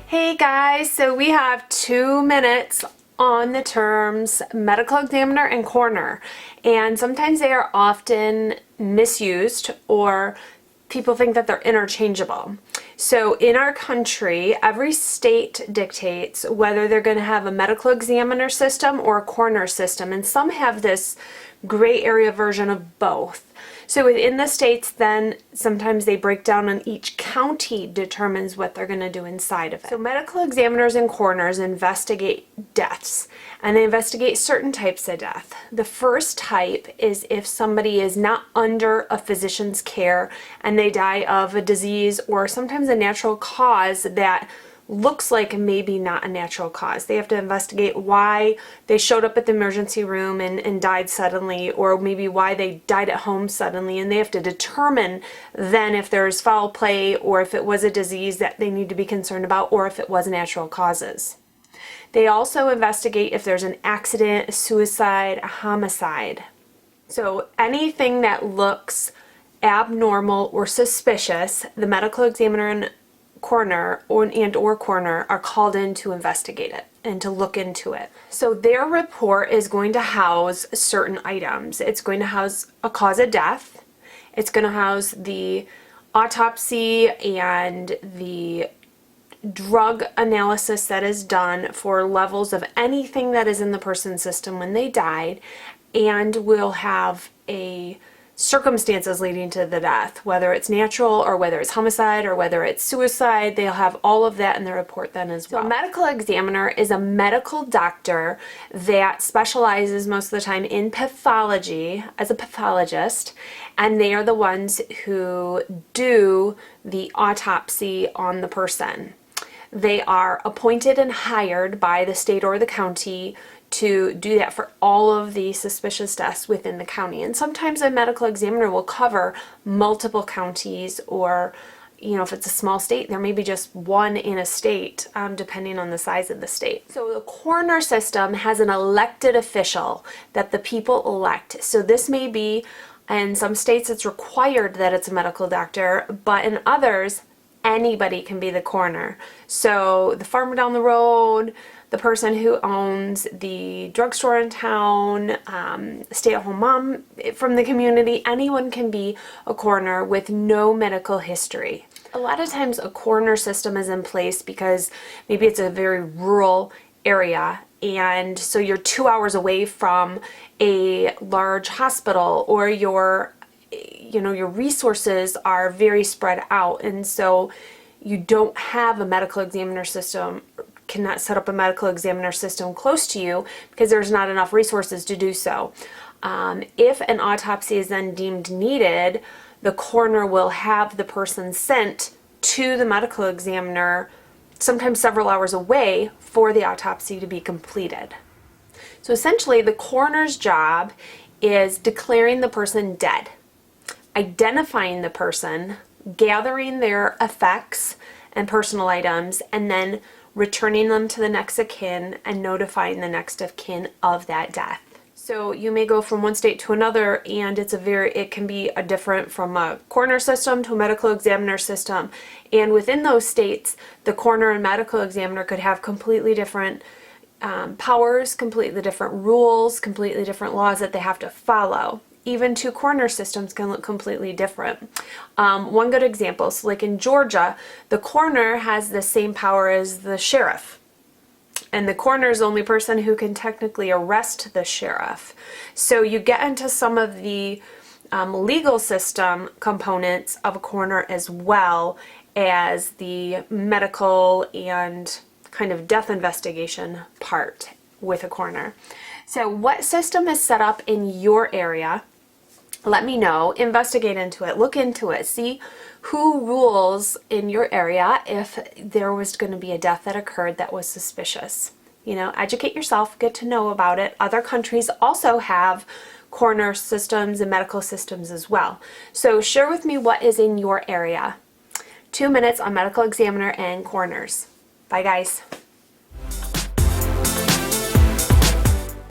Hey guys, so we have 2 minutes on the terms medical examiner and coroner, and sometimes they are often misused or people think that they're interchangeable. So in our country, every state dictates whether they're going to have a medical examiner system or a coroner system, and some have this gray area version of both. So within the states, then sometimes they break down and each county determines what they're going to do inside of it. So medical examiners and coroners investigate deaths, and they investigate certain types of death. The first type is if somebody is not under a physician's care and they die of a disease or sometimes a natural cause that looks like maybe not a natural cause. They have to investigate why they showed up at the emergency room and died suddenly, or maybe why they died at home suddenly, and they have to determine then if there's foul play or if it was a disease that they need to be concerned about or if it was natural causes. They also investigate if there's an accident, a suicide, a homicide. So anything that looks abnormal or suspicious, the medical examiner and coroner or coroner are called in to investigate it and to look into it. So their report is going to house certain items. It's going to house a cause of death. It's going to house the autopsy and the drug analysis that is done for levels of anything that is in the person's system when they died, and will have a circumstances leading to the death, whether it's natural or whether it's homicide or whether it's suicide. They'll have all of that in the report then as well. So a medical examiner is a medical doctor that specializes most of the time in pathology as a pathologist, and they are the ones who do the autopsy on the person. They are appointed and hired by the state or the county to do that for all of the suspicious deaths within the county. And sometimes a medical examiner will cover multiple counties, or if it's a small state, there may be just one in a state, depending on the size of the state. So the coroner system has an elected official that the people elect. So this may be, in some states it's required that it's a medical doctor, but in others, anybody can be the coroner. So the farmer down the road, the person who owns the drugstore in town, stay-at-home mom from the community, anyone can be a coroner with no medical history. A lot of times a coroner system is in place because maybe it's a very rural area, and so you're 2 hours away from a large hospital, or your resources are very spread out, and so you don't have a medical examiner system, cannot set up a medical examiner system close to you because there's not enough resources to do so. If an autopsy is then deemed needed, the coroner will have the person sent to the medical examiner, sometimes several hours away, for the autopsy to be completed. So essentially, the coroner's job is declaring the person dead, identifying the person, gathering their effects and personal items, and then returning them to the next of kin and notifying the next of kin of that death. So you may go from one state to another, and it can be different from a coroner system to a medical examiner system. And within those states, the coroner and medical examiner could have completely different powers, completely different rules, completely different laws that they have to follow. Even two coroner systems can look completely different. One good example, so like in Georgia, the coroner has the same power as the sheriff. And the coroner is the only person who can technically arrest the sheriff. So you get into some of the legal system components of a coroner as well as the medical and kind of death investigation part with a coroner. So what system is set up in your area? Let me know, investigate into it, look into it, see who rules in your area if there was going to be a death that occurred that was suspicious. Educate yourself, get to know about it. Other countries also have coroner systems and medical systems as well. So share with me what is in your area. 2 minutes on medical examiner and coroners. Bye guys.